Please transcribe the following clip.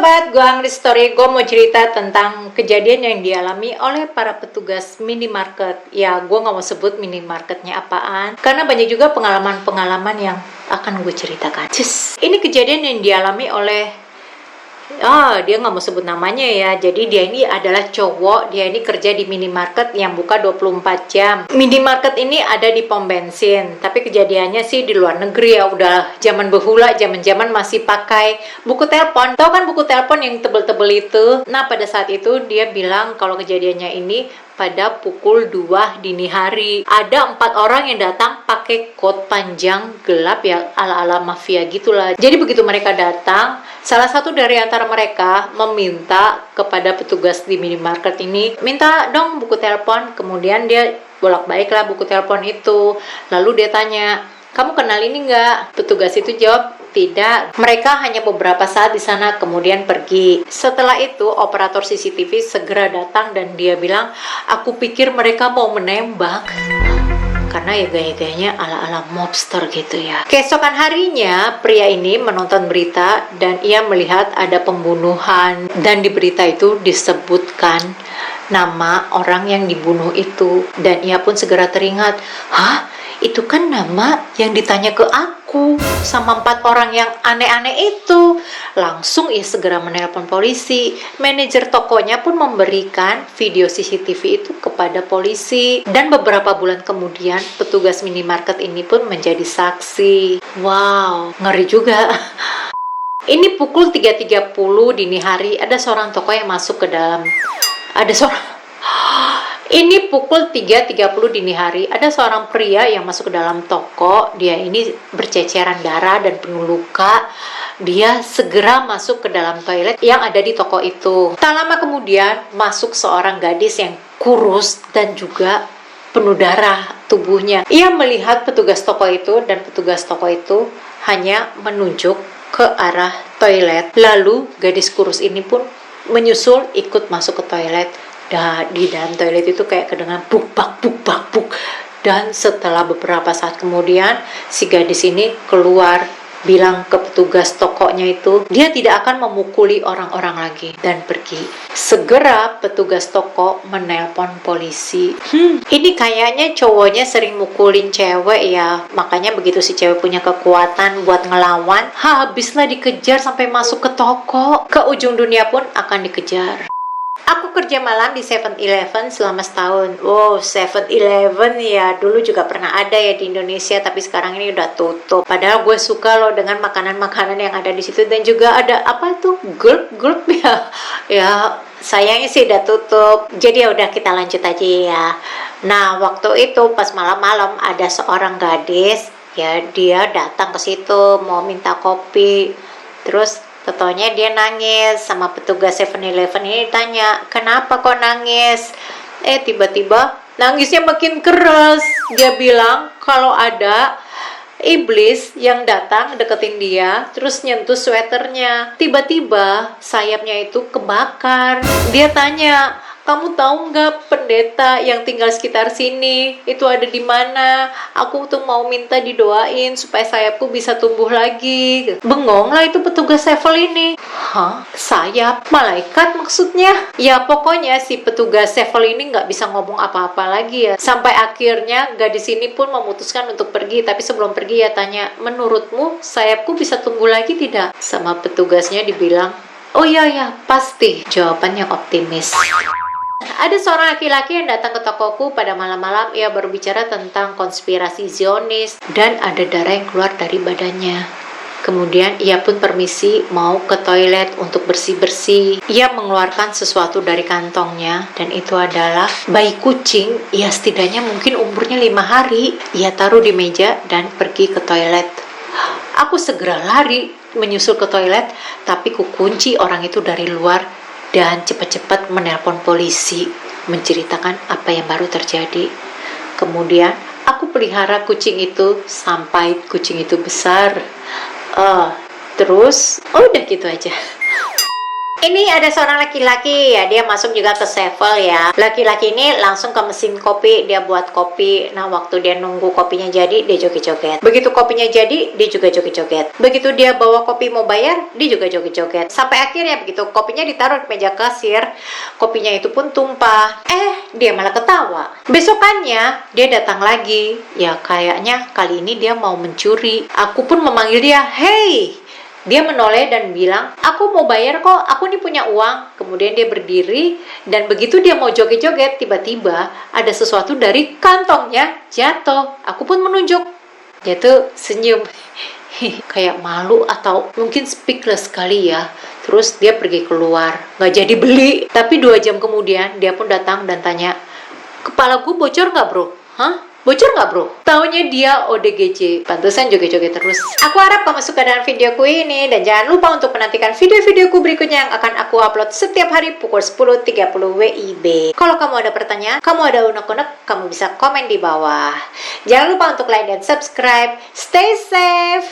sobat, gue Angri Story. Gue mau cerita tentang kejadian yang dialami oleh para petugas minimarket. Ya, gue gak mau sebut minimarketnya apaan, karena banyak juga pengalaman-pengalaman yang akan gue ceritakan. Ini kejadian yang dialami oleh dia nggak mau sebut namanya ya. Jadi dia ini adalah cowok, dia ini kerja di minimarket yang buka 24 jam. Minimarket ini ada di pom bensin, tapi kejadiannya sih di luar negeri ya. Udah zaman bahula, zaman-zaman masih pakai buku telepon. Tahu kan buku telepon yang tebel-tebel itu? Nah, pada saat itu dia bilang kalau kejadiannya ini pada pukul 2 dini hari. Ada 4 orang yang datang pakai coat panjang gelap ya, ala-ala mafia gitulah. Jadi begitu mereka datang, salah satu dari antara mereka meminta kepada petugas di minimarket ini, minta dong buku telepon. Kemudian dia bolak-baliklah buku telepon itu. Lalu dia tanya, kamu kenal ini nggak? Petugas itu jawab, tidak. Mereka hanya beberapa saat di sana, kemudian pergi. Setelah itu, operator CCTV segera datang dan dia bilang, aku pikir mereka mau menembak. Karena ya gaya-gayanya ala-ala mobster gitu ya. Keesokan harinya, pria ini menonton berita dan ia melihat ada pembunuhan. Dan di berita itu disebutkan nama orang yang dibunuh itu. Dan ia pun segera teringat, hah? Itu kan nama yang ditanya ke aku sama 4 orang yang aneh-aneh itu. Langsung ia segera menelpon polisi. Manajer tokonya pun memberikan video CCTV itu kepada polisi. Dan beberapa bulan kemudian petugas minimarket ini pun menjadi saksi. Wow, ngeri juga. Ini pukul 3.30 dini hari, ada seorang tokoh yang masuk ke dalam. Ini pukul 3.30 dini hari, ada seorang pria yang masuk ke dalam toko. Dia ini berceceran darah dan penuh luka. Dia segera masuk ke dalam toilet yang ada di toko itu. Tak lama kemudian masuk seorang gadis yang kurus dan juga penuh darah tubuhnya. Ia melihat petugas toko itu dan petugas toko itu hanya menunjuk ke arah toilet. Lalu gadis kurus ini pun menyusul ikut masuk ke toilet. Di dalam toilet itu kayak kedengaran buk bak buk bak buk. Dan setelah beberapa saat kemudian si gadis ini keluar, bilang ke petugas tokonya itu dia tidak akan memukuli orang-orang lagi dan pergi. Segera petugas toko menelpon polisi. Ini kayaknya cowoknya sering mukulin cewek ya, makanya begitu si cewek punya kekuatan buat ngelawan, habislah dikejar sampai masuk ke toko. Ke ujung dunia pun akan dikejar. Aku kerja malam di 7-Eleven selama setahun. Wow, 7-Eleven ya dulu juga pernah ada ya di Indonesia, tapi sekarang ini udah tutup. Padahal gue suka loh dengan makanan-makanan yang ada di situ, dan juga ada apa tuh, gulp ya. Ya sayangnya sih udah tutup. Jadi ya udah, kita lanjut aja ya. Nah, waktu itu pas malam-malam ada seorang gadis ya, dia datang ke situ mau minta kopi. Terus totonya dia nangis, sama petugas 7-Eleven ini tanya, kenapa kok nangis? Tiba-tiba nangisnya makin keras. Dia bilang kalau ada iblis yang datang deketin dia, terus nyentuh sweaternya. Tiba-tiba sayapnya itu kebakar. Dia tanya, kamu tahu nggak pendeta yang tinggal sekitar sini itu ada di mana? Aku tuh mau minta didoain supaya sayapku bisa tumbuh lagi. Bengong lah itu petugas sevel ini. Hah? Sayap? Malaikat maksudnya? Ya pokoknya si petugas sevel ini nggak bisa ngomong apa-apa lagi ya. Sampai akhirnya gadis ini pun memutuskan untuk pergi. Tapi sebelum pergi ya tanya, menurutmu sayapku bisa tumbuh lagi tidak? Sama petugasnya dibilang, oh iya ya pasti. Jawaban yang optimis. Ada seorang laki-laki yang datang ke tokoku pada malam-malam. Ia berbicara tentang konspirasi Zionis dan ada darah yang keluar dari badannya. Kemudian ia pun permisi mau ke toilet untuk bersih-bersih. Ia mengeluarkan sesuatu dari kantongnya dan itu adalah bayi kucing. Ya setidaknya mungkin umurnya 5 hari. Ia taruh di meja dan pergi ke toilet. Aku segera lari menyusul ke toilet, tapi kukunci orang itu dari luar dan cepat-cepat menelpon polisi menceritakan apa yang baru terjadi. Kemudian aku pelihara kucing itu sampai kucing itu besar. Terus udah gitu aja. Ini ada seorang laki-laki ya, dia masuk juga ke Sevel ya. Laki-laki ini langsung ke mesin kopi, dia buat kopi. Nah, waktu dia nunggu kopinya jadi, dia joget-joget. Begitu kopinya jadi, dia juga joget-joget. Begitu dia bawa kopi mau bayar, dia juga joget-joget. Sampai akhirnya begitu kopinya ditaruh di meja kasir, kopinya itu pun tumpah. Dia malah ketawa. Besokannya, dia datang lagi. Ya, kayaknya kali ini dia mau mencuri. Aku pun memanggil dia, "Hey!" Dia menoleh dan bilang, "Aku mau bayar kok, aku nih punya uang." Kemudian dia berdiri, dan begitu dia mau joget-joget, tiba-tiba ada sesuatu dari kantongnya jatuh. Aku pun menunjuk. Dia tuh senyum. Kayak malu atau mungkin speechless kali ya. Terus dia pergi keluar, nggak jadi beli. Tapi 2 jam kemudian, dia pun datang dan tanya, "Kepala gue bocor nggak bro?" "Hah? Bocor nggak bro?" Taunya dia ODGJ. Pantesan joget-joget terus. Aku harap kamu suka dengan videoku ini. Dan jangan lupa untuk menantikan video-videoku berikutnya yang akan aku upload setiap hari pukul 10.30 WIB. Kalau kamu ada pertanyaan, kamu ada unek-unek, kamu bisa komen di bawah. Jangan lupa untuk like dan subscribe. Stay safe!